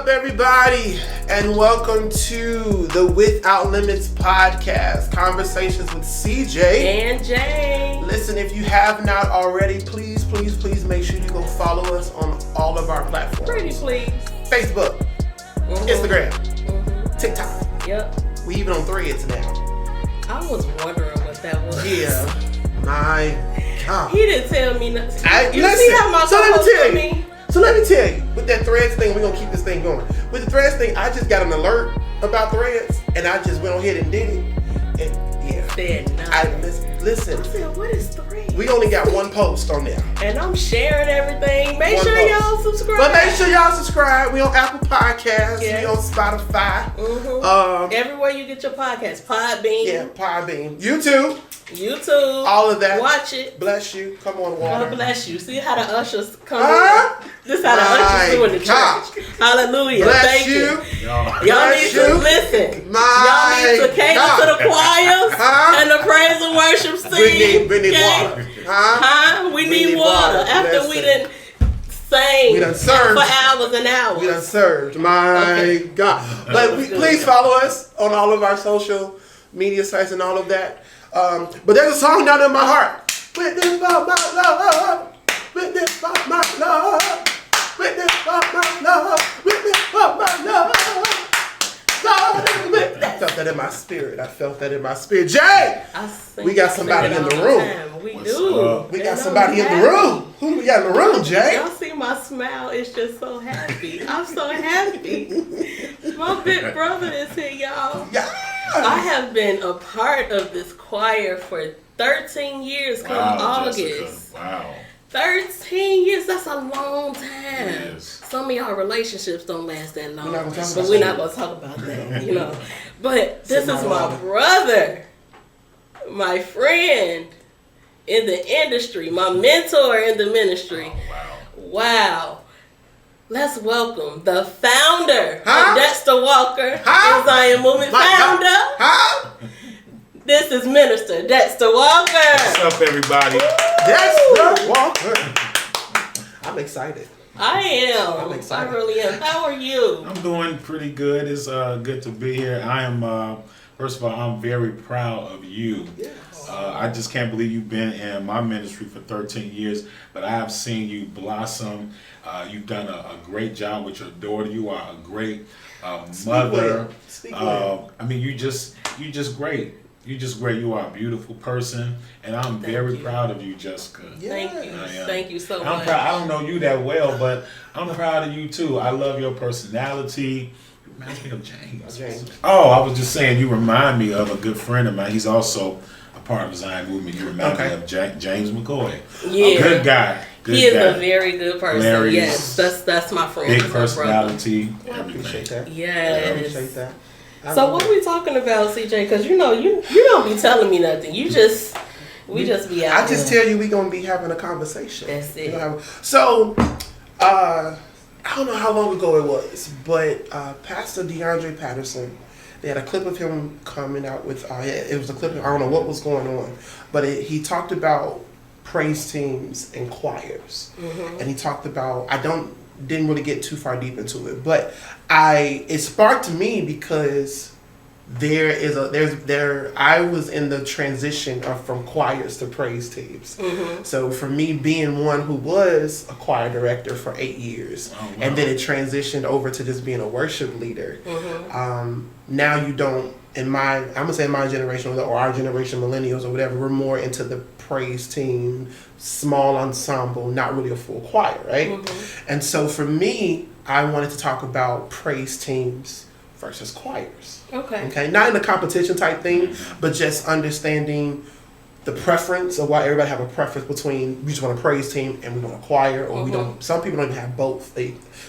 up, everybody, and welcome to the Without Limits podcast, conversations with CJ and Jay. Listen, if you have not already, please make sure you go follow us on all of our platforms. Pretty please. Facebook, Instagram, TikTok. Yep. We even on Threads now. I was wondering what that was. Yeah, my God. He didn't tell me nothing. Listen, see how my so let me tell you, with that Threads thing, we're going to keep this thing going. With the Threads thing, I just got an alert about Threads, and I just went ahead and did it. And yeah. Listen. I said, what is Threads? We only got one post on there. And I'm sharing everything. Make sure y'all subscribe. But make sure y'all subscribe. We on Apple Podcasts. Yes. We on Spotify. Everywhere you get your podcast. Podbean. Yeah, Podbean. YouTube. All of that. Watch it. Bless you. Come on, water. God bless you. See how the ushers come in? This is how the ushers do in the church. Hallelujah. Bless Thank you. Y'all need to listen. Y'all need to cater to the choirs and the praise and worship scene. We need water. We need water. After we done sang for hours and hours. We done served. My God. But please follow us on all of our social media sites and all of that. But there's a song down in my heart. Witness for my love. Witness for my love. Witness for my love. Witness for my love. I felt that in my spirit. Jay! We got somebody in the room. We do. We got somebody in the room. Who we got in the room, Jay? Y'all see my smile? It's just so happy. I'm so happy. My big brother is here, y'all. Yeah. I have been a part of this choir for 13 years come August. Jessica. Wow. 13 years, that's a long time. Yes. Some of y'all relationships don't last that long. We're not gonna talk about that, you know. But this is my brother, my friend in the industry, my mentor in the ministry. Oh, Wow. Let's welcome the founder of Dexter Walker, Zion Movement founder. This is Minister Dexter Walker. What's up, everybody? Dexter Walker. I'm excited. I am. I'm excited. I really am. How are you? I'm doing pretty good. It's good to be here. I am, first of all, I'm very proud of you. Yes. I just can't believe you've been in my ministry for 13 years, but I have seen you blossom. You've done a great job with your daughter. You are a great mother. Speak well. I mean, you just great. You're just great. You are a beautiful person, and I'm very proud of you, Jessica. Yeah. Thank you. Thank you so much. I don't know you that well, but I'm proud of you too. I love your personality. You remind me of James. Oh, I was just saying, you remind me of a good friend of mine. He's also a part of the Zion Movement. You remind me of James McCoy. Yeah. Good guy. He is a very good person. Yes, that's my friend. Big personality. I appreciate that. Yes. I appreciate that. So what are we talking about, CJ? Because you know you don't be telling me nothing. We just be out. I just tell you we gonna be having a conversation. That's it. So, I don't know how long ago it was, but Pastor DeAndre Patterson, they had a clip of him coming out with. It was a clip. I don't know what was going on, but he talked about praise teams and choirs, and he talked about. Didn't really get too far deep into it, but it sparked me because I was in the transition from choirs to praise teams. So for me, being one who was a choir director for 8 years, and then it transitioned over to just being a worship leader. Now you don't. I'm gonna say my generation or our generation, millennials or whatever, we're more into the praise team, small ensemble, not really a full choir, right? And so for me, I wanted to talk about praise teams versus choirs. Okay. Not in a competition type thing, but just understanding the preference of why everybody have a preference between we just want a praise team and we want a choir, or we don't. Some people don't even have both.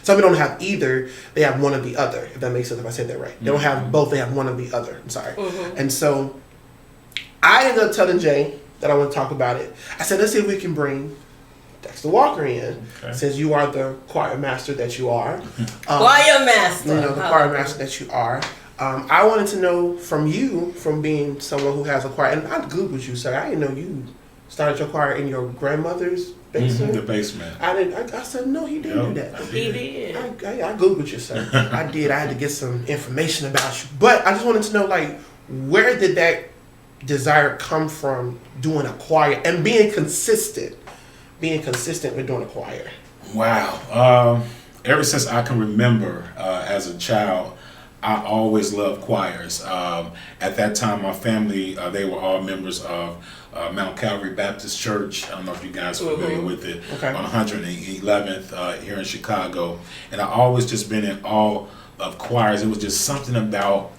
Some people don't have either. They have one or the other. If that makes sense, if I said that right, they don't have both. They have one or the other. I'm sorry. And so I ended up telling Jay that I want to talk about it. I said, let's see if we can bring Dexter Walker in, since you are the choir master that you are. Choir master. You know, the choir master that you are. I wanted to know from you, from being someone who has a choir, and I Googled you, sir. I didn't know you started your choir in your grandmother's basement. The basement. I said no, he didn't do that. He did. I googled you, sir. I did. I had to get some information about you, but I just wanted to know, like, where did that desire come from doing a choir and being consistent with doing a choir? Wow. Ever since I can remember, as a child, I always loved choirs. At that time, my family, they were all members of Mount Calvary Baptist Church. I don't know if you guys are familiar with it. Okay. On 111th here in Chicago. And I always just been in awe of choirs. It was just something about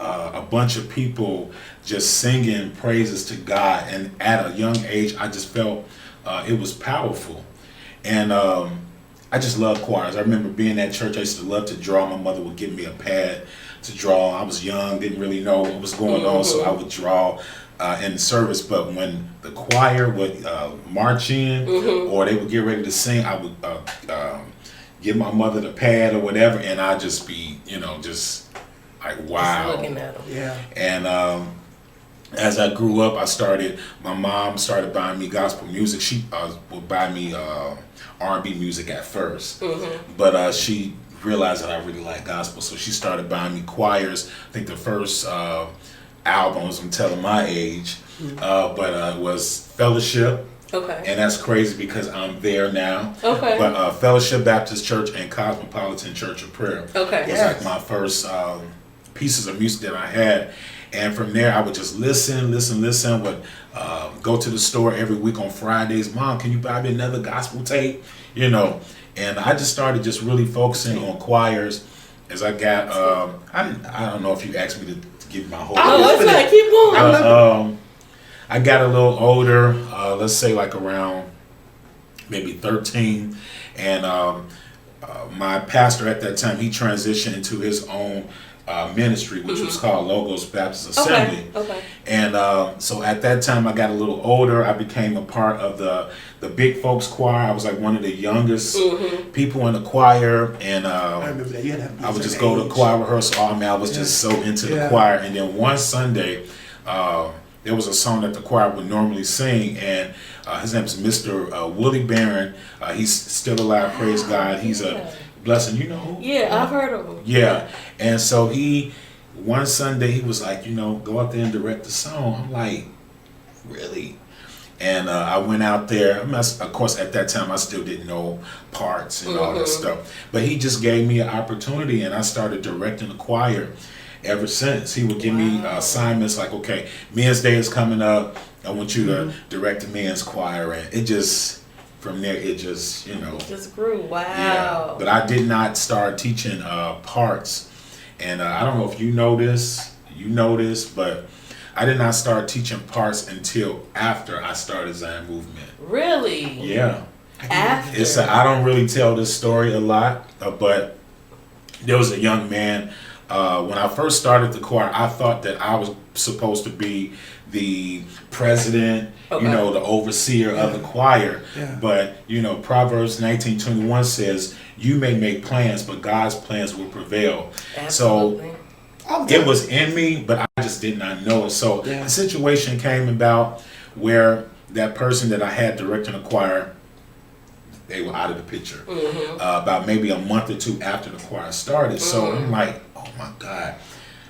a bunch of people just singing praises to God. And at a young age, I just felt it was powerful. And I just love choirs. I remember being at church. I used to love to draw. My mother would give me a pad to draw. I was young, didn't really know what was going on, so I would draw in service. But when the choir would march in or they would get ready to sing, I would give my mother the pad or whatever, and I'd just be, just like, wow. Just looking at them. Yeah. And as I grew up, my mom started buying me gospel music. She would buy me R&B music at first, but she realized that I really like gospel, so she started buying me choirs. I think the first albums, I'm telling my age, but it was Fellowship. Okay. And that's crazy because I'm there now. Okay. But Fellowship Baptist Church and Cosmopolitan Church of Prayer. Okay. Was like my first pieces of music that I had. And from there, I would just listen, would go to the store every week on Fridays. Mom, can you buy me another gospel tape? And I just started just really focusing on choirs as I got, I don't know if you asked me to give my whole that's right. Keep going. I got a little older, let's say like around maybe 13. And my pastor at that time, he transitioned into his own ministry, which was called Logos Baptist Assembly. Okay. And so at that time, I got a little older. I became a part of the big folks choir. I was like one of the youngest people in the choir, and I remember that. I would just go to choir rehearsal. I was just so into the choir. And then one Sunday, there was a song that the choir would normally sing, and his name is Mr. Willie Barron. He's still alive, praise God. He's a blessing, you know who? Yeah, I've heard of him. Yeah. And so one Sunday, he was like, go out there and direct the song. I'm like, really? And I went out there. Of course, at that time, I still didn't know parts and all that stuff. But he just gave me an opportunity, and I started directing the choir ever since. He would give me assignments like, okay, Men's Day is coming up. I want you to direct the men's choir. And it just... From there, it just, It just grew. Wow. Yeah, but I did not start teaching parts. And I don't know if you know this, but I did not start teaching parts until after I started Zion Movement. Really? Yeah. After? I don't really tell this story a lot, but there was a young man. When I first started the choir, I thought that I was supposed to be the president, the overseer of the choir. Yeah. But, Proverbs 19:21 says, you may make plans, but God's plans will prevail. Absolutely. So it was in me, but I just did not know it. So the situation came about where that person that I had directing the choir, they were out of the picture. About maybe a month or two after the choir started. So I'm like, oh my God,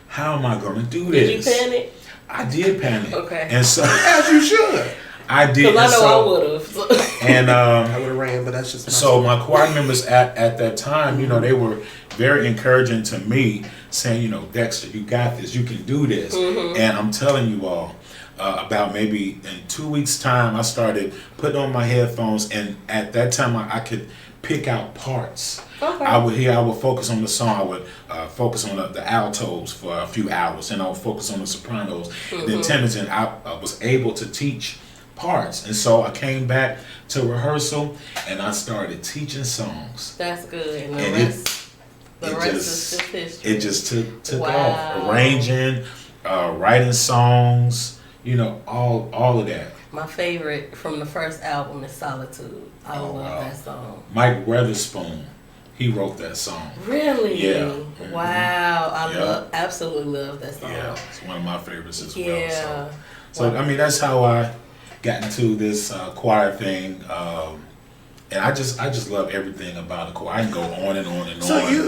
how am I going to do this? Did you panic? I did panic. Okay. And so, as you should. I did. Because I know I would have. And I would have ran, but that's just so my choir members at that time, they were very encouraging to me, saying, Dexter, you got this, you can do this. And I'm telling you all, about maybe in 2 weeks' time, I started putting on my headphones, and at that time I could pick out parts. Okay. I would focus on the song. I would focus on the altos for a few hours, and I would focus on the sopranos, the tenors, and I was able to teach parts. And so I came back to rehearsal, and I started teaching songs. That's good. And the rest is just history. It just took off. Arranging, writing songs, all of that. My favorite from the first album is Solitude. I love that song. Mike Weatherspoon, he wrote that song. Really? Yeah. Wow. I absolutely love that song. Yeah, it's one of my favorites as well. Yeah. So I mean, that's how I got into this choir thing. And I just love everything about the choir. I can go on and on and so on. So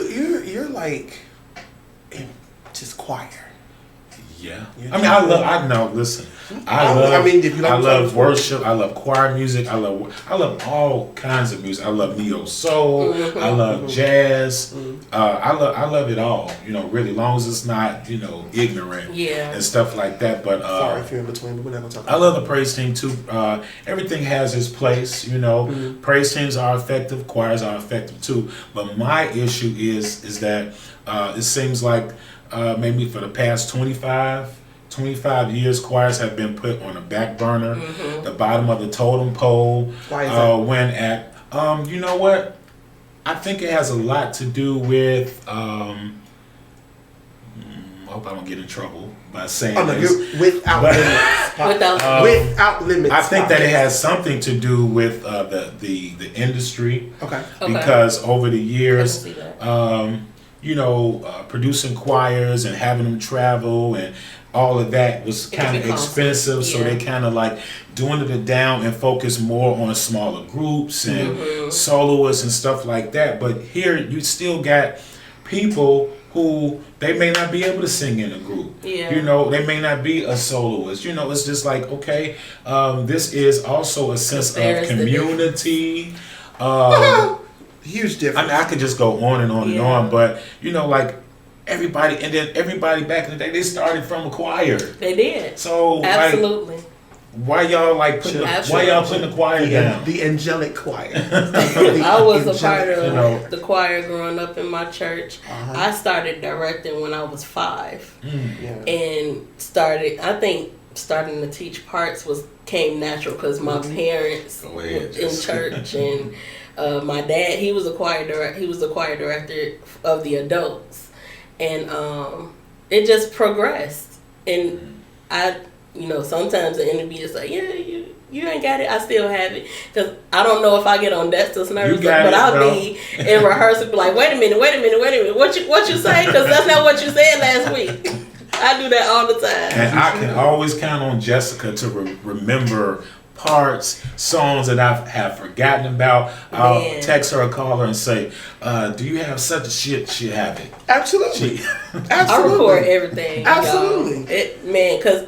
you're like just choir. Yeah. I mean, I love worship. I love choir music. I love all kinds of music. I love neo soul. I love jazz. I love it all. Really, as long as it's not, ignorant and stuff like that. But sorry if you're in between, but we're not gonna talk about I love the praise team too. Everything has its place. Praise teams are effective. Choirs are effective too. But my issue is that it seems like maybe for the past 25 years, choirs have been put on the back burner, the bottom of the totem pole. Why is that? You know what? I think it has a lot to do with. I hope I don't get in trouble by saying this. Without limits. I think that it has something to do with the industry. Okay. Because over the years, producing choirs and having them travel and all of that was kind of expensive, so they kind of like dwindled it down and focused more on smaller groups and soloists and stuff like that. But here you still got people who they may not be able to sing in a group. They may not be a soloist. It's just like, okay, this is also a sense of community. Huge difference. I mean, I could just go on and on and on, but everybody back in the day, they started from a choir. They did. So absolutely. Why y'all putting the choir down? The angelic choir. I was a part of the choir growing up in my church. I started directing when I was 5, and starting to teach parts came natural because my parents were in church, and my dad, he was a choir director of the adults, and it just progressed. And I, sometimes the enemy is like, you ain't got it. I still have it, because I don't know if I get on Dexter's nerves, but I'll be in rehearsal, be like, wait a minute, what you say? Because that's not what you said last week. I do that all the time. And I can always count on Jessica to remember parts, songs that I have forgotten about. I'll text her or call her and say, do you have such a shit? She have it. Absolutely. I record everything. Absolutely. Because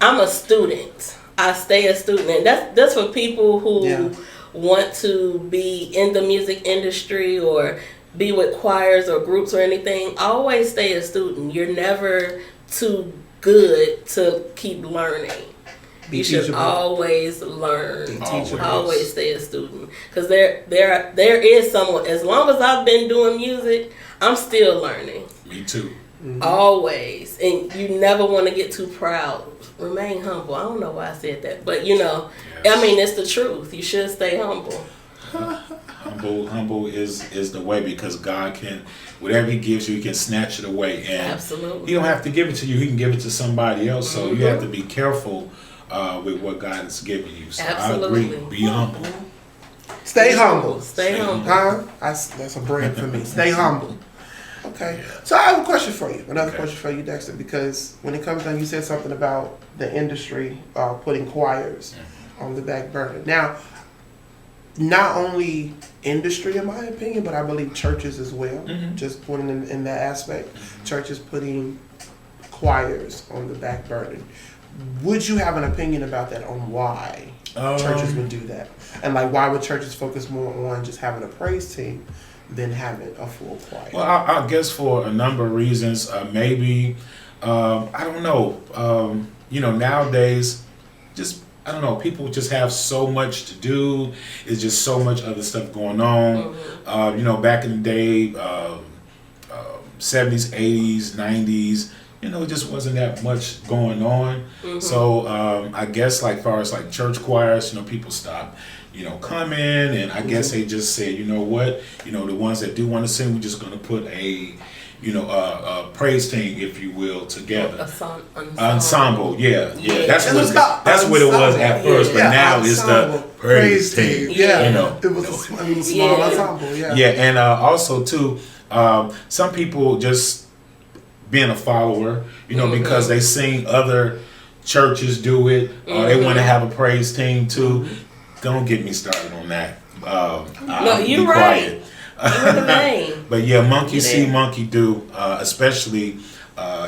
I'm a student. I stay a student. And that's for people who want to be in the music industry or be with choirs or groups or anything. Always stay a student. You're never too good to keep learning. You should always learn. Always stay a student. Because there is someone, as long as I've been doing music, I'm still learning. Me too. Always. And you never want to get too proud. Remain humble. I don't know why I said that, but I mean, it's the truth. You should stay humble. Humble is the way, because God can, whatever He gives you, He can snatch it away, and absolutely, He don't have to give it to you. He can give it to somebody else. So you have to be careful with what God has given you. So absolutely. I agree. Be humble. Stay humble. Stay humble. That's a brand for me. Stay humble. Okay. So I have a question for you. Another question for you, Dexter, because when it comes down, you said something about the industry putting choirs on the back burner. Now, not only industry, in my opinion, but I believe churches as well. Just putting in that aspect, churches putting choirs on the back burner. Would you have an opinion about that, on why churches would do that? And why would churches focus more on just having a praise team than having a full choir? Well, I guess for a number of reasons. Maybe, I don't know. Nowadays, just, I don't know, people just have so much to do. It's just so much other stuff going on. Back in the day, 70s, 80s, 90s, it just wasn't that much going on. So I guess far as church choirs, people stopped, coming, and I guess they just said, the ones that do want to sing, we're just going to put a praise team, if you will, together. Ensemble. Yeah. That's what it was at first, but now it's the praise team. It was a small ensemble. Yeah, and also too, some people just being a follower, because they seen other churches do it, or they want to have a praise team too. don't get me started on that. No, you're right. But yeah, monkey see, monkey do, especially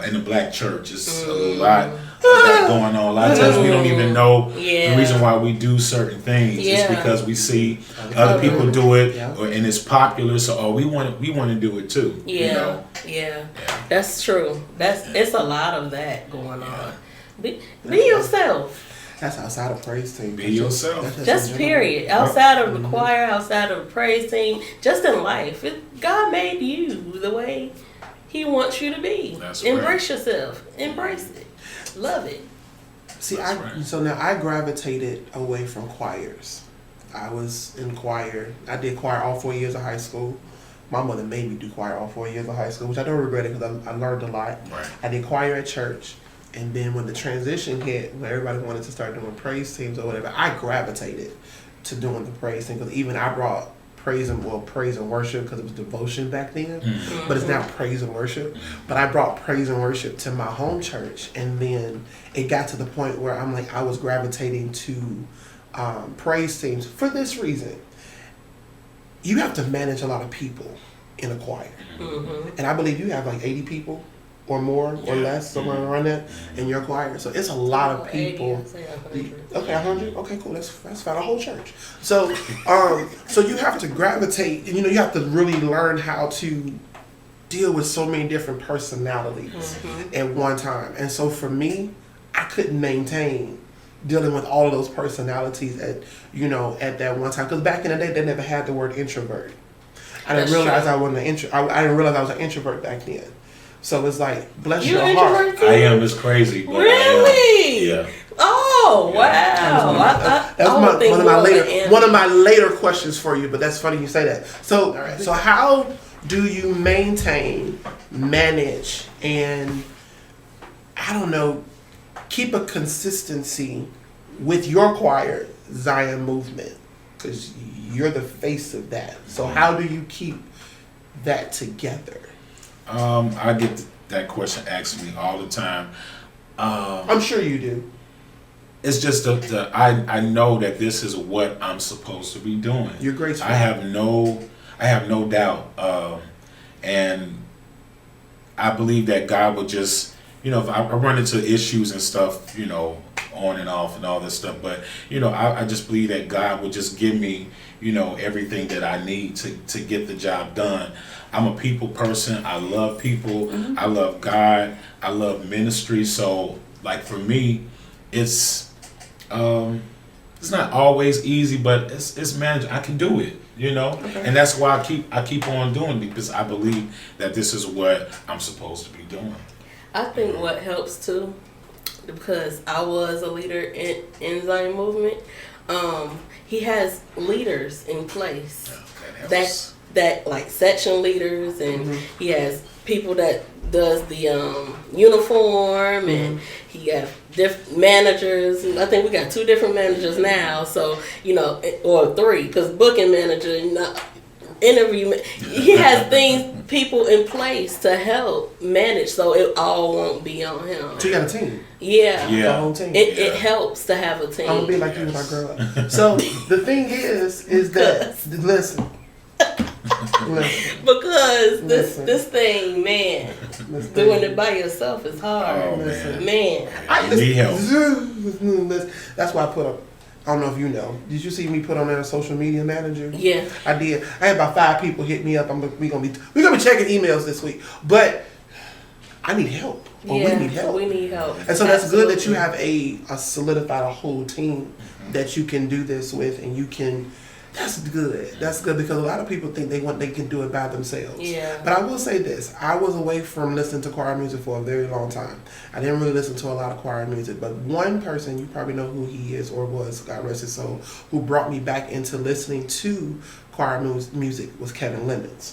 in the black church. It's a lot of that going on. A lot of times we don't even know the reason why we do certain things. It's because we see other people do it, and it's popular. So we want to do it too. Yeah, you know? Yeah, that's true. It's a lot of that going on. Be yourself. That's outside of praise team. Be yourself. Just period. Outside of the choir, outside of the praise team, just in life. God made you the way He wants you to be. That's Embrace yourself. Embrace it. Love it. See, so now I gravitated away from choirs. I was in choir. I did choir all 4 years of high school. My mother made me do choir all 4 years of high school, which I don't regret it because I learned a lot. Right. I did choir at church. And then when the transition hit, when everybody wanted to start doing praise teams or whatever, I gravitated to doing the praise team because even I brought praise and worship because it was devotion back then, but it's now praise and worship. But I brought praise and worship to my home church, and then it got to the point where I'm like, I was gravitating to praise teams for this reason. You have to manage a lot of people in a choir, and I believe you have like 80 people. Or more or less, somewhere around that in your choir. So it's a lot of people. 80, okay, 100. Okay, cool. That's fine. A whole church. So, so you have to gravitate. You know, you have to really learn how to deal with so many different personalities at one time. And so for me, I couldn't maintain dealing with all of those personalities at that one time. Because back in the day, they never had the word introvert. I didn't realize I wasn't I didn't realize I was an introvert back then. So it's like, bless your heart. I am. It's crazy. But really? Yeah. Oh, wow. That's one of my later questions for you, but that's funny you say that. So how do you maintain, manage, and, I don't know, keep a consistency with your choir, Zion Movement? Because you're the face of that. So how do you keep that together? I get that question asked me all the time. I'm sure you do. It's just I know that this is what I'm supposed to be doing. You're graceful. I have no doubt, and I believe that God will just, if I run into issues and stuff, on and off and all this stuff, but I just believe that God will just give me, everything that I need to get the job done. I'm a people person. I love people. I love God. I love ministry. So, like, for me, it's not always easy, but it's manageable. I can do it, Okay. And that's why I keep on doing it, because I believe that this is what I'm supposed to be doing. I think what helps too, because I was a leader in Zion Movement, he has leaders in place. That like section leaders, and he has people that does the uniform, and he got different managers. I think we got 2 different managers now, so or 3, because booking manager, interview. He has people in place to help manage, so it all won't be on him. So you got a team. Yeah. The whole team. It helps to have a team. I'm gonna be like you when I grow up. So the thing is that listen. Because this thing, man, doing it by yourself is hard. Man. I need help. That's why I put up. I don't know if you know. Did you see me put on there a social media manager? Yeah, I did. I had about 5 people hit me up. We're gonna be checking emails this week, but I need help. We need help. We need help. And so that's good that you have a solidified a whole team that you can do this with, and you can. That's good. That's good, because a lot of people think they can do it by themselves. Yeah. But I will say this: I was away from listening to choir music for a very long time. I didn't really listen to a lot of choir music, but one person, you probably know who he is or was, God rest his soul, who brought me back into listening to choir music was Kevin Lemons.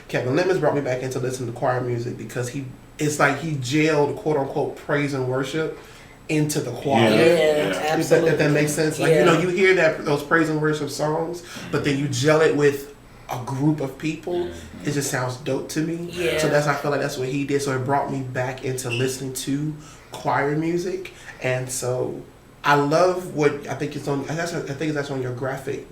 Kevin Lemons brought me back into listening to choir music because it's like he jailed quote unquote praise and worship into the choir. Absolutely. If that makes sense. Like, you hear those praise and worship songs, but then you gel it with a group of people. It just sounds dope to me. Yeah. So I feel like that's what he did. So it brought me back into listening to choir music. And so I love what I think it's on. I think that's on your graphic.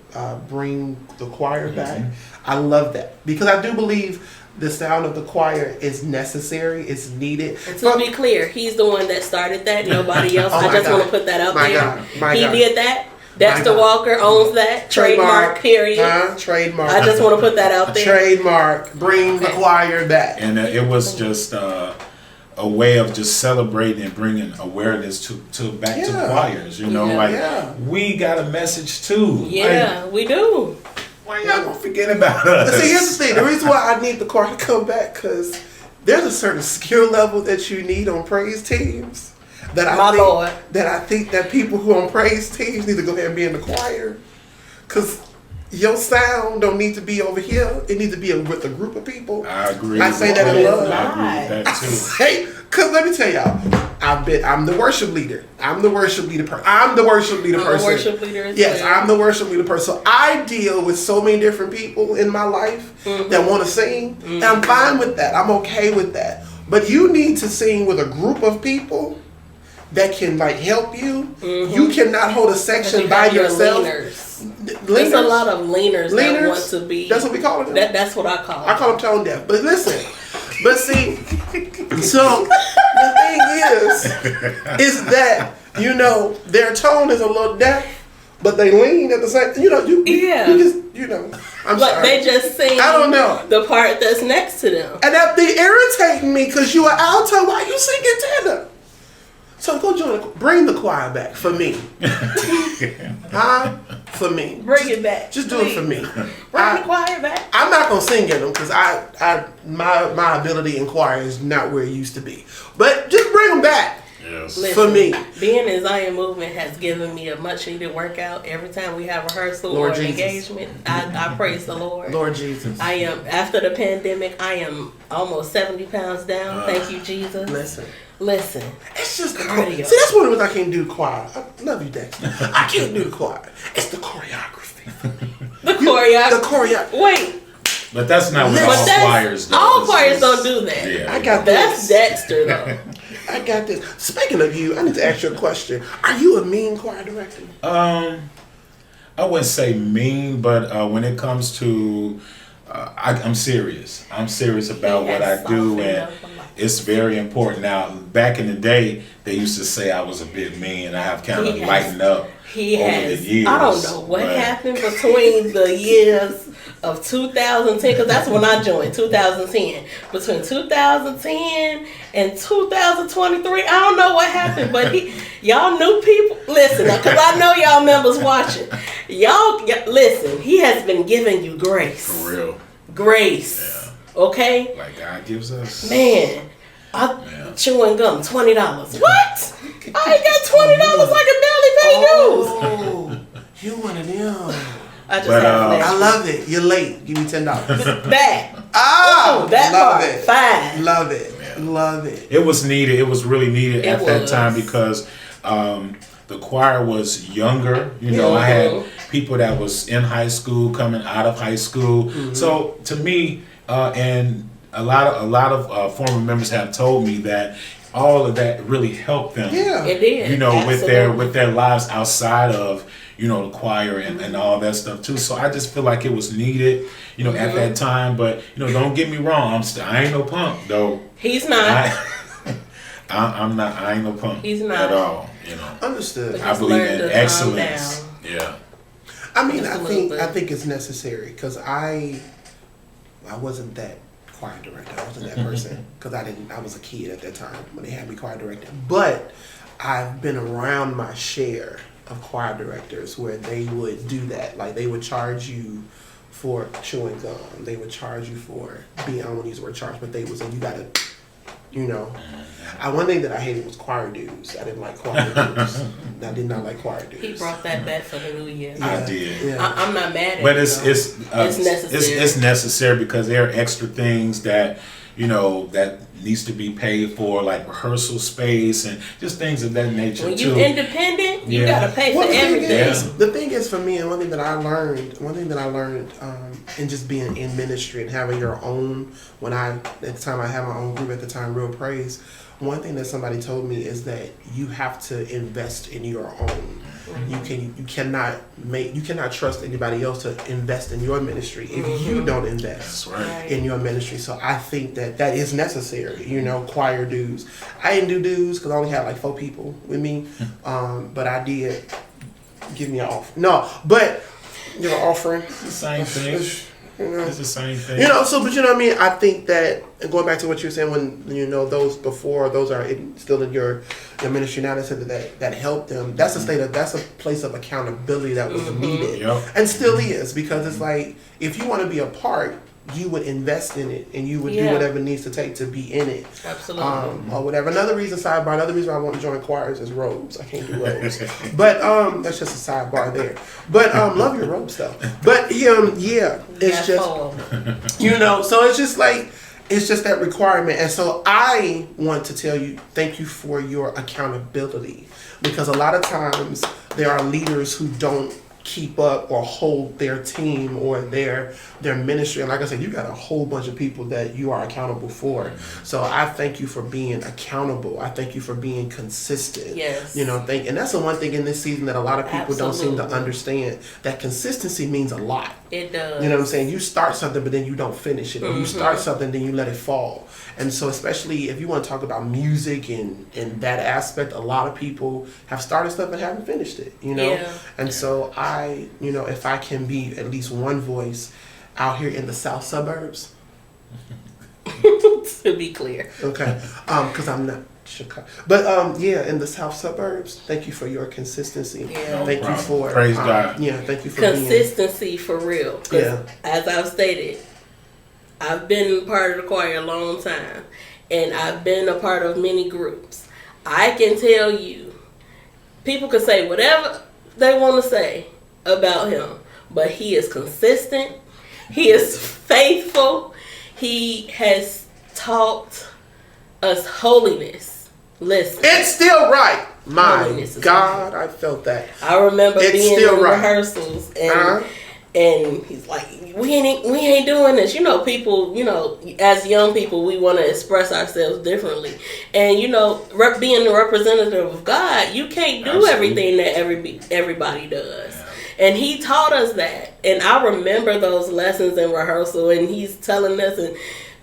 Bring the choir back. I love that because I do believe the sound of the choir is necessary. It's needed. And to be clear, he's the one that started that. Nobody else. I just want to put that out there. He did that. Dexter Walker owns that. Trademark. Period. Trademark. I just want to put that out there. Trademark. Bring the choir back. And it was just a way of just celebrating and bringing awareness to choirs. You know, we got a message too. Yeah, we do. Why y'all gonna forget about us? See, here's the thing. The reason why I need the choir to come back because there's a certain skill level that you need on praise teams. That I think that people who on praise teams need to go ahead and be in the choir, because your sound don't need to be over here. It needs to be with a group of people. I agree. I say that in love. I agree with that too. Hey, because let me tell y'all, I'm the worship leader. I'm the worship leader person. I'm the worship leader Yes, I'm the worship leader person. So I deal with so many different people in my life that want to sing, and I'm fine with that. I'm okay with that. But you need to sing with a group of people that can help you. You cannot hold a section by yourself. There's a lot of leaners that want to be. That's what we call them. That's what I call them. I call them tone deaf. But listen, see, so the thing is that their tone is a little deaf, but they lean at the same. I'm sorry. They just sing. I don't know the part that's next to them, and that be irritating me because you are alto. Why you singing tenor? So go bring the choir back for me. For me. Bring it back. Just do it for me. Bring the choir back. I'm not gonna sing in them because my ability in choir is not where it used to be. But just bring them back. Yes. Listen, for me. Being in Zion Movement has given me a much needed workout. Every time we have rehearsal or an engagement, I praise the Lord. Lord Jesus. I am, after the pandemic, I am almost 70 pounds down. Thank you, Jesus. Listen. It's just the cardio. See, that's one of the reasons I can't do choir. I love you, Dexter. I can't do the choir. It's the choreography. The choreography. Wait. But that's not what all choirs do. All choirs don't do that. Yeah, I got that's Dexter, though. I got this. Speaking of you, I need to ask you a question. Are you a mean choir director? I wouldn't say mean, but when it comes to, I'm serious. I'm serious about what I do, and it's very important. Now, back in the day, they used to say I was a bit mean. I have kind of lightened up over the years. I don't know what happened between the years of 2010, because that's when I joined, 2010. Between 2010 and 2023, I don't know what happened, but y'all new people, listen, because I know y'all members watching. Y'all, listen, he has been giving you grace. For real. Grace. Yeah. Okay? Like God gives us. Man. Chewing gum, $20. What? I ain't got $20. I can barely pay dues. Oh, you one of them. I love it. You're late. Give me $10. Back. That love part. It. Fine. Love it. Love it. It was needed. It was really needed at that time because the choir was younger. I had people that was in high school, coming out of high school. Mm-hmm. So to me, and a lot of former members have told me that all of that really helped them. Yeah, it did. With their lives outside of the choir and all that stuff too. So I just feel like it was needed, at that time. But don't get me wrong, I ain't no punk though. He's not. I'm not. I ain't no punk. He's not at all. Understood. I believe in excellence. Yeah. I mean, I think it's necessary because I wasn't that choir director. I wasn't that person because I was a kid at that time when they had me choir director. But I've been around my share of choir directors where they would do that. Like they would charge you for chewing gum. They would charge you for being, I don't want to use the word charge, but they would say you gotta, one thing that I hated was choir dues. I didn't like choir dues. I did not like choir dues. He brought that back for the new year. I did. Yeah. I'm not mad at it. But it's necessary. It's necessary because there are extra things that that needs to be paid for, like rehearsal space and just things of that nature. When you're independent, you gotta pay for everything. The thing is for me, and one thing that I learned, in just being in ministry and having your own. At the time I had my own group at the time, real praise, one thing that somebody told me is that you have to invest in your own. You cannot trust anybody else to invest in your ministry if you don't invest in your ministry. So I think that is necessary. Choir dues. I didn't do dues because I only had like 4 people with me, but I did give me an offering. No, but offering. It's the same thing. It's the same thing. But you know what I mean? I think that, going back to what you were saying, when, those before, those are still in your ministry now, that helped them. That's a place of accountability that was needed. And still is, because it's like, if you want to be a part, you would invest in it and you would do whatever it needs to take to be in it. Absolutely. Or whatever. Another reason why I want to join choirs is robes. I can't do robes. But that's just a sidebar there. But love your robes though. But it's just so it's just like, it's just that requirement. And so I want to tell you, thank you for your accountability, because a lot of times there are leaders who don't keep up or hold their team or their ministry. And like I said, you got a whole bunch of people that you are accountable for. So I thank you for being accountable. I thank you for being consistent. Yes. And that's the one thing in this season that a lot of people don't seem to understand, that consistency means a lot. It does. You know what I'm saying? You start something, but then you don't finish it. Or you start something, then you let it fall. And so especially if you want to talk about music and that aspect, a lot of people have started stuff and haven't finished it, Yeah. And so I, if I can be at least one voice out here in the south suburbs. To be clear. Okay. Because I'm not Chicago. But in the south suburbs, thank you for your consistency. Yeah. Thank you for praise God. Yeah, thank you for consistency for real. Yeah. As I've stated, I've been part of the choir a long time, and I've been a part of many groups. I can tell you, people can say whatever they want to say about him, but he is consistent. He is faithful. He has taught us holiness. Listen, it's still right. My God, right. I felt that. I remember being in right. rehearsals and he's like, we ain't doing this. People, as young people, we want to express ourselves differently. And, being the representative of God, you can't do everything that everybody does. Yeah. And he taught us that. And I remember those lessons in rehearsal, and he's telling us, and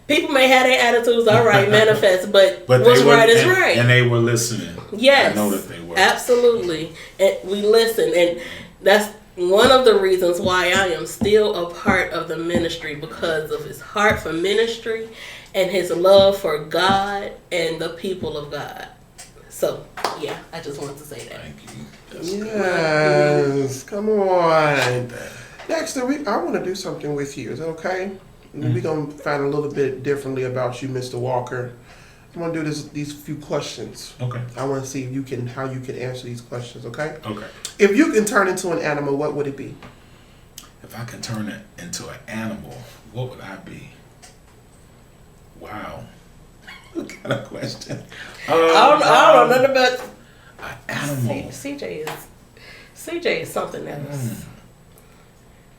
people may have their attitudes, all right, manifest, but what's right is right. And they were listening. Yes. I know that they were. Absolutely. And we listen. And that's one of the reasons why I am still a part of the ministry, because of his heart for ministry and his love for God and the people of God. So, yeah, I just wanted to say that. Thank you. Yes, come on. Dexter, I want to do something with you. Is that okay? We're going to find a little bit differently about you, Mr. Walker. I'm going to do these few questions. Okay. I want to see how you can answer these questions, okay? Okay. If you can turn into an animal, what would it be? If I can turn it into an animal, what would I be? Wow. What kind of question? I don't know nothing about an animal. CJ is something else.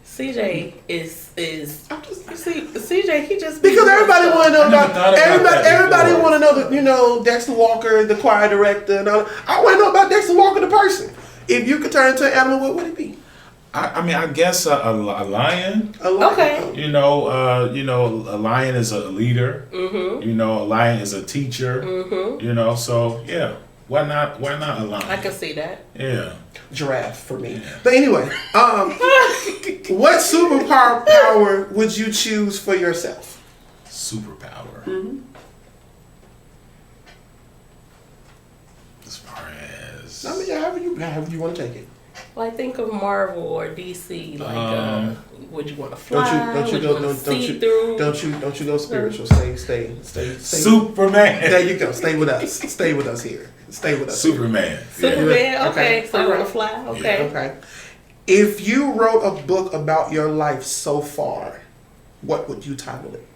CJ is CJ. He just because everybody want to know about everybody want to know that Dexter Walker, the choir director, and all. I want to know about Dexter Walker, the person. If you could turn into an animal, what would it be? I guess a lion. Okay. A lion is a leader. Mm-hmm. A lion is a teacher. Mm-hmm. So yeah. Why not a lion? I can see that. Yeah. Giraffe for me. Yeah. But anyway, what superpower would you choose for yourself? Superpower. Mm-hmm. As far as however you want to take it. Like, think of Marvel or DC. Like, would you want to fly? Don't you go spiritual. Stay. Superman. There you go. Stay with us. Stay with us here. Stay with us. Superman. Superman. Okay. So you want to fly? Okay. Yeah. Okay. If you wrote a book about your life so far, what would you title it?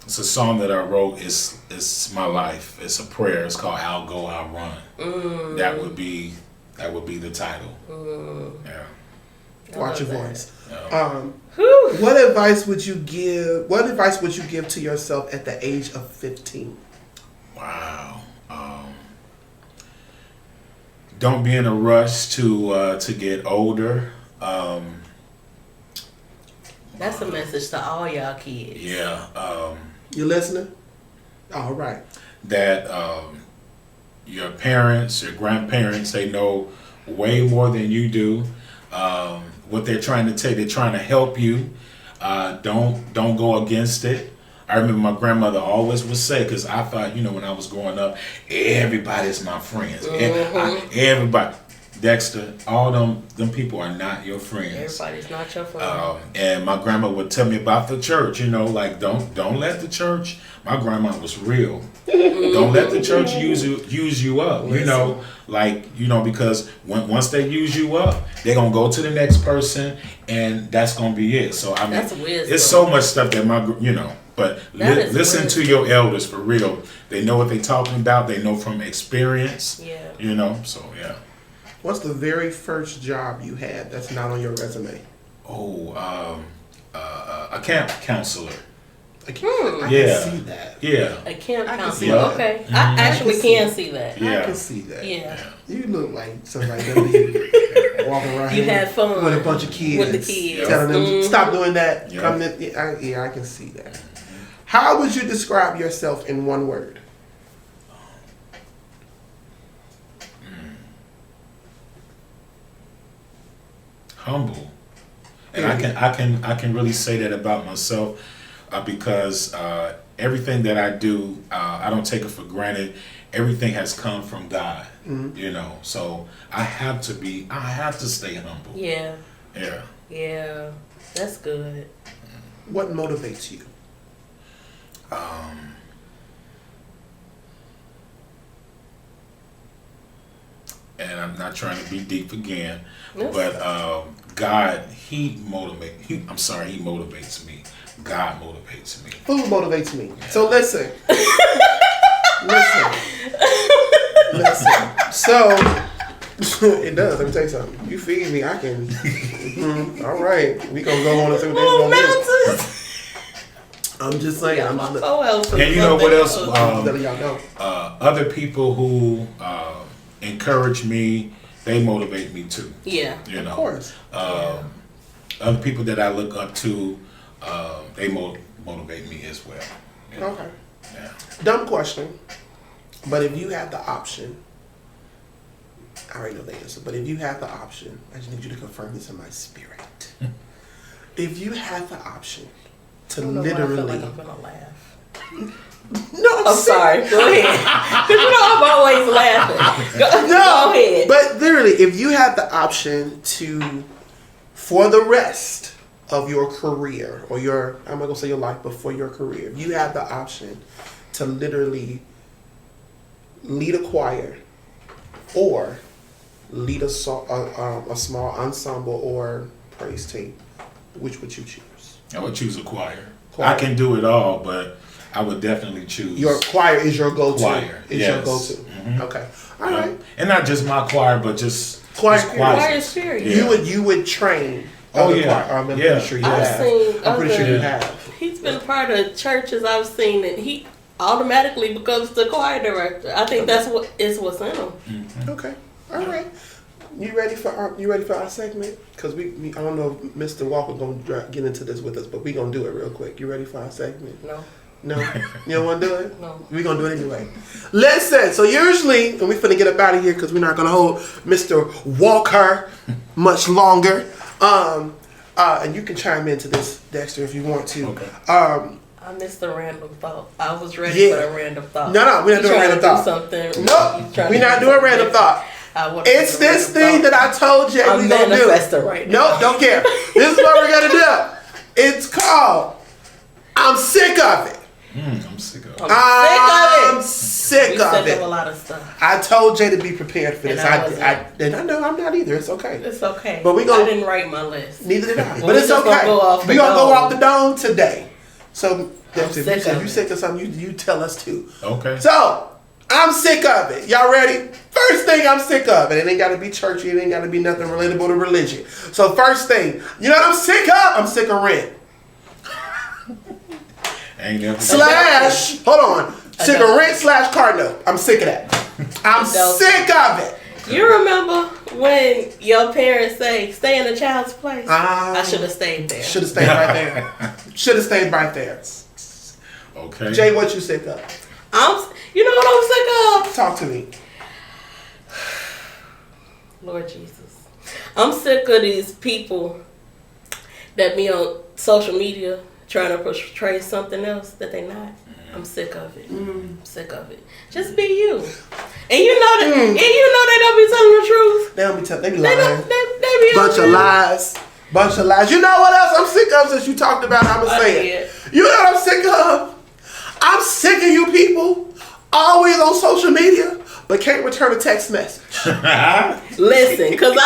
It's a song that I wrote. It's my life. It's a prayer. It's called "I'll Go, I'll Run." That would be the title. Yeah. Watch your voice. Yeah. What advice would you give? What advice would you give to yourself at the age of 15? Wow. Don't be in a rush to get older. That's a message to all y'all kids. Yeah. You listening? All right. That your parents, your grandparents, they know way more than you do. What they're trying to tell you, they're trying to help you. Don't go against it. I remember my grandmother always would say, because I thought, when I was growing up, everybody's my friends. Everybody. Dexter, all them people are not your friends. Everybody's not your friend. And my grandma would tell me about the church, like don't let the church. My grandma was real. Don't let the church use you up. Because once they use you up, they're gonna go to the next person, and that's gonna be it. So that's wisdom. It's so much stuff that But listen to your elders for real. They know what they're talking about. They know from experience. Yeah. So yeah. What's the very first job you had that's not on your resume? A camp counselor. I can see that. Yeah. A camp I can counselor. see that. Okay. I actually can see that. Yeah. I can see that. Yeah. You look like somebody that be walking around You here had fun with a bunch of kids. with the kids. Telling them, stop doing that. Yeah. Come in. I can see that. How would you describe yourself in one word? Humble. And I can really say that about myself because everything that I do, I don't take it for granted. Everything has come from God, So I have to stay humble. Yeah. Yeah. Yeah. That's good. What motivates you? And I'm not trying to be deep again, Yes. but God, He motivates me. God motivates me. Food motivates me. So listen. So it does. Let me tell you something. You feed me, I can. All right, we gonna go on and see what they're gonna do. I'm just saying. And you know what else? Y'all know. Other people who encourage me, they motivate me too. Yeah. Of course. Other people that I look up to, they motivate me as well. Okay. Yeah. Dumb question. But if you had the option, I already know the answer, but if you had the option, I just need you to confirm this in my spirit. If you had the option to literally... I feel like I'm going to laugh. No, I'm sorry. Go ahead. Because I'm always laughing. Go ahead. But literally, if you had the option to, for the rest of your career, or I'm not going to say your life, but for your career, if you had the option to literally lead a choir or lead a small ensemble or praise team, which would you choose? I would choose a choir. I can do it all, but I would definitely choose. Your choir is your go-to. Choir, your go-to. Mm-hmm. Okay. All right. And not just my choir, but just choir experience. Yeah. You would train. Oh yeah. Choir. I'm pretty sure you have. I'm pretty sure you have. He's been part of churches I've seen, and he automatically becomes the choir director. I think that's what's in him. Mm-hmm. Okay. All right. You ready for our segment? Because we I don't know if Mr. Walker gonna get into this with us, but we gonna do it real quick. You ready for our segment? No, you don't want to do it? No. We gonna do it anyway. Listen. So usually, and we finna get up out of here because we're not gonna hold Mr. Walker much longer. And you can chime into this, Dexter, if you want to. Okay. I missed the random thought. I was ready for the random thought. No, we're not doing random thought. Nope, we're not doing random thought. It's this thing that I told you we're gonna do. Right now. Nope, don't care. This is what we're gonna do. It's called I'm Sick of It. I'm sick of it. I'm sick of it. A lot of stuff. I told Jay to be prepared for this. And I know I'm not either. It's okay. It's okay. But I didn't write my list. Neither did I. But it's okay. We're gonna go off the dome today. So if you sick of something, you tell us too. Okay. So I'm sick of it. Y'all ready? First thing I'm sick of it. It ain't gotta be churchy. It ain't gotta be nothing relatable to religion. So first thing, you know what I'm sick of? I'm sick of rent. Slash, hold on. Cigarette/car note. I'm sick of that. I'm sick of it. You remember when your parents say, stay in the child's place? I should have stayed there. Should have stayed right there. Should have stayed right there. Okay. Jay, what you sick of? You know what I'm sick of? Talk to me. Lord Jesus. I'm sick of these people that be on social media trying to portray something else that they not. I'm sick of it. I'm sick of it. Just be you. And you know that. And you know they don't be telling the truth. They don't be telling. They be lying. They be bunch of lies. Bunch of lies. You know what else I'm sick of since you talked about it? I'm gonna say it. You know what I'm sick of? I'm sick of you people always on social media but can't return a text message. Listen, because we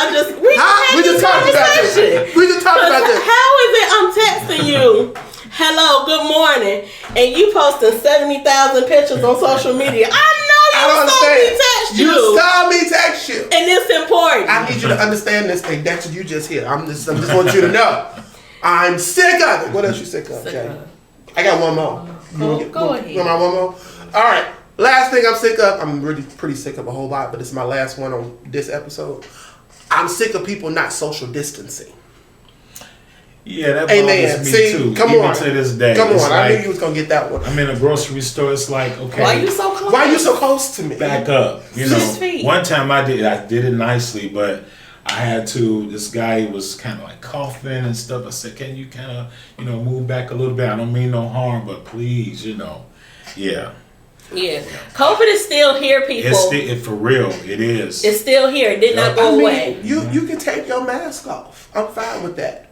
just talked about this. We just talked about this. How is it I'm texting you? Hello, good morning, and you posting 70,000 pictures on social media. I know you saw me text you, and it's important. I need you to understand this thing, Dexter. You just here. I just want you to know, I'm sick of it. What else you sick of, Jay? I got one more. Go ahead. You want my one more? All right. Last thing I'm sick of. I'm really pretty sick of a whole lot, but it's my last one on this episode. I'm sick of people not social distancing. Yeah, that bothers me too. Come even on. to this day. Come on, like, I knew you was gonna get that one. I'm in a grocery store. It's like, okay, why you so close? Why you so close to me? Back up. You know, one time I did it nicely, but I had to. This guy was kind of like coughing and stuff. I said, "Can you kind of, move back a little bit? I don't mean no harm, but please, yeah." Yeah, COVID is still here, people. It's for real. It is. It's still here. It did not go away. You can take your mask off. I'm fine with that.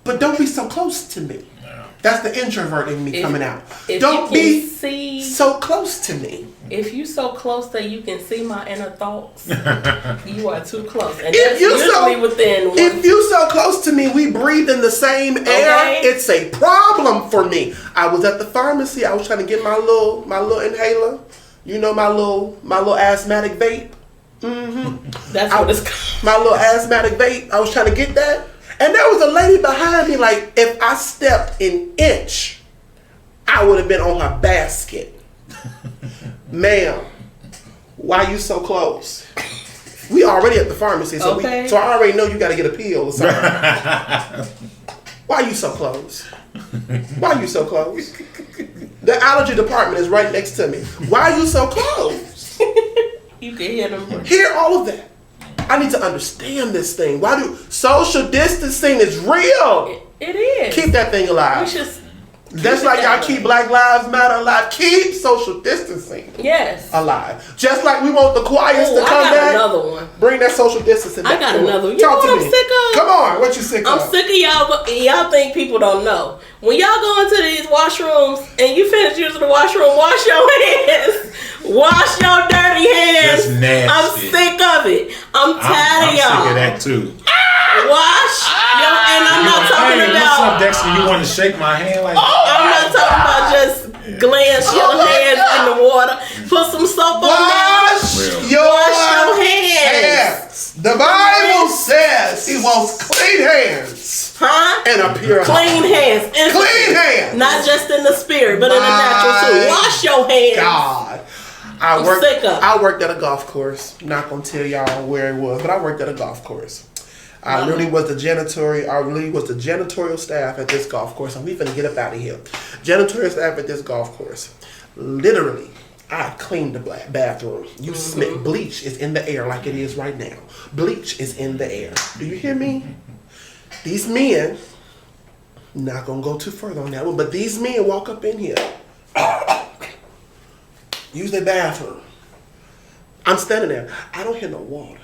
But don't be so close to me. No. That's the introvert in me coming out. Don't be so close to me. If you so close that you can see my inner thoughts, you are too close. And if you so close to me, we breathe in the same air. Okay. It's a problem for me. I was at the pharmacy. I was trying to get my little inhaler. You know, my little asthmatic vape. That's what it's called. My little asthmatic vape. I was trying to get that. And there was a lady behind me, like, if I stepped an inch, I would have been on her basket. Ma'am, why you so close? We already at the pharmacy, so I already know you got to get a pill or something. Why you so close? Why you so close? The allergy department is right next to me. Why you so close? You can hear them. Hear all of that. I need to understand this thing. Why do social distancing is real? It is. Keep that thing alive. That's like y'all keep Black Lives Matter alive. Keep social distancing alive. Just like we want the choirs to come back. Another one. Bring that social distancing back. I got another one. You know what I'm sick of? Come on, what you sick of? I'm sick of y'all. Y'all think people don't know. When y'all go into these washrooms and you finish using the washroom, wash your hands. Wash your dirty hands. That's nasty. I'm sick of it. I'm tired of y'all. I'm sick of that too. Wash your, and I'm not talking about. What's up, Dexter? You want to shake my hand like? I'm not talking about just glance your hands in the water. Put some soap on there. Wash your hands. The Bible says He wants clean hands. And a pure clean hands. Clean hands. Not just in the spirit, but in the natural too. Wash your hands. God. I worked at a golf course. Not gonna tell y'all where it was, but I worked at a golf course. I literally was the janitorial staff at this golf course, and we finna get up out of here. Janitorial staff at this golf course. Literally, I cleaned the bathroom. You smell bleach is in the air like it is right now. Bleach is in the air. Do you hear me? These men, not gonna go too further on that one, but these men walk up in here. Use their bathroom. I'm standing there. I don't hear no water.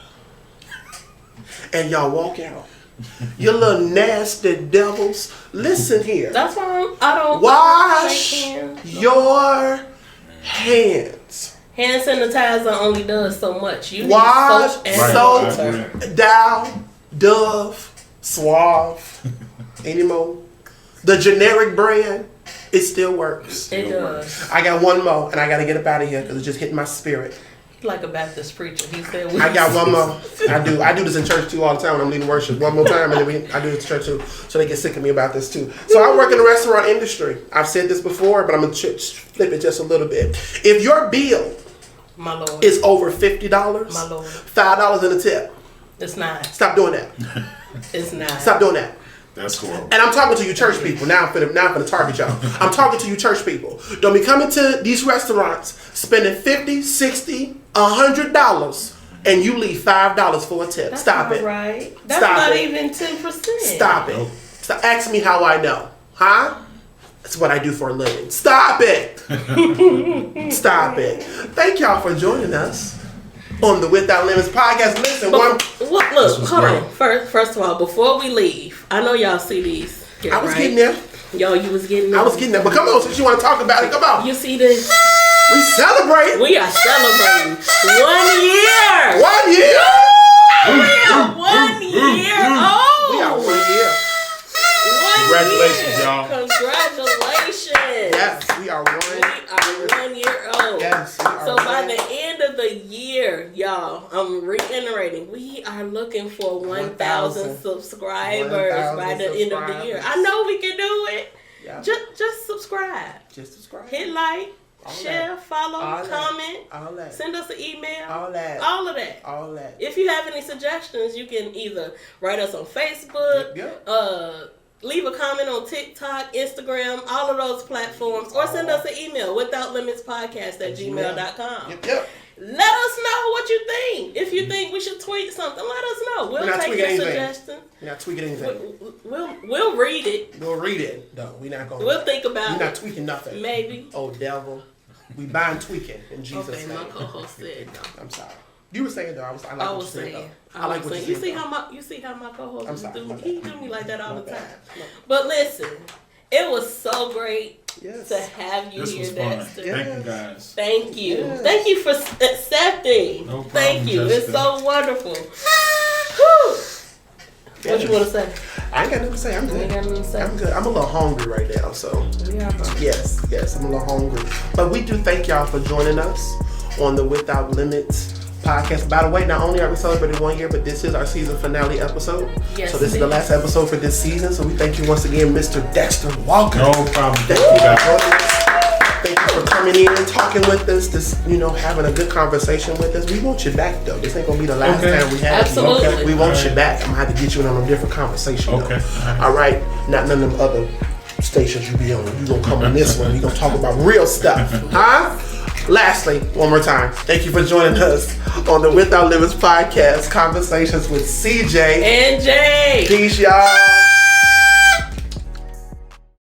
And y'all walk out. You little nasty devils. Listen here. That's why I don't wash your hands. Hand sanitizer only does so much. You wash need soap, Dow, Dove, Suave, anymore. The generic brand. It still works. It does. I got one more, and I got to get up out of here because it just hit my spirit. Like a Baptist preacher. He said I got one more. I do this in church too all the time when I'm leading worship. One more time, and then I do this in church too, so they get sick of me about this too. So I work in the restaurant industry. I've said this before, but I'm gonna flip it just a little bit. If your bill, my Lord, is over $50, my Lord, $5 in a tip. It's not. Stop doing that. It's not. Stop doing that. That's horrible. And I'm talking to you church people. Now I'm finna target y'all. I'm talking to you church people. Don't be coming to these restaurants spending $50, $60, $100 and you leave $5 for a tip. That's Stop not it. Right. That's Stop not it. even 10%. Stop it. Stop. Ask me how I know. Huh? That's what I do for a living. Stop it. Stop it. Thank y'all for joining us on the Without Limits podcast. Listen, look, hold on. First of all, before we leave, I know y'all see these. Here, I was getting there. Yo, you was getting there. I was getting there. But come on, since you want to talk about it, come on. You see this? We celebrate. We are celebrating 1 year. 1 year. We are 1 year old. We are 1 year. Congratulations, y'all. Congratulations. Yes, we are 1 year old. Yes. So by the end of the year, y'all, I'm reiterating, we are looking for 1,000 subscribers by the end of the year. I know we can do it. Yeah. Just subscribe. Just subscribe. Hit like. Share, follow, comment, all that. Send us an email. All of that. All that. If you have any suggestions, you can either write us on Facebook, leave a comment on TikTok, Instagram, all of those platforms, or send us an email, withoutlimitspodcast@gmail.com. Yep. Let us know what you think. If you think we should tweet something, let us know. We'll take your suggestions. We're not tweaking anything. We'll read it. We'll read it. No, we're not going. We'll think about it. We're not tweaking nothing. Maybe. Oh, devil. We bind tweaking in Jesus' name. Okay, my co-host said no. I'm sorry. You were saying though. I like what you said. You see how my co-host do? He do me like that all the time. No. But listen, it was so great to have you this here, was Dexter. Fun. Thank you guys. Thank you. Yes. Thank you for accepting. No problem, Thank you. Jessica. It's so wonderful. Whew. What you want to say? I ain't got nothing to say. I'm good. I'm good. I'm a little hungry right now, so. Yes, I'm a little hungry. But we do thank y'all for joining us on the Without Limits podcast. By the way, not only are we celebrating 1 year, but this is our season finale episode. Yes, so this is the last episode for this season. So we thank you once again, Mr. Dexter Walker. No problem. Thank you guys. Thank you for coming in and talking with us, having a good conversation with us. We want you back though. This ain't gonna be the last time we have you. Okay? We want you back. I'm gonna have to get you in on a different conversation though. All right. Not none of them other stations you be on. You gonna come on this one. You gonna talk about real stuff. Huh? Lastly, one more time, thank you for joining us on the Without Limits podcast, Conversations with CJ and Jay. Peace, y'all.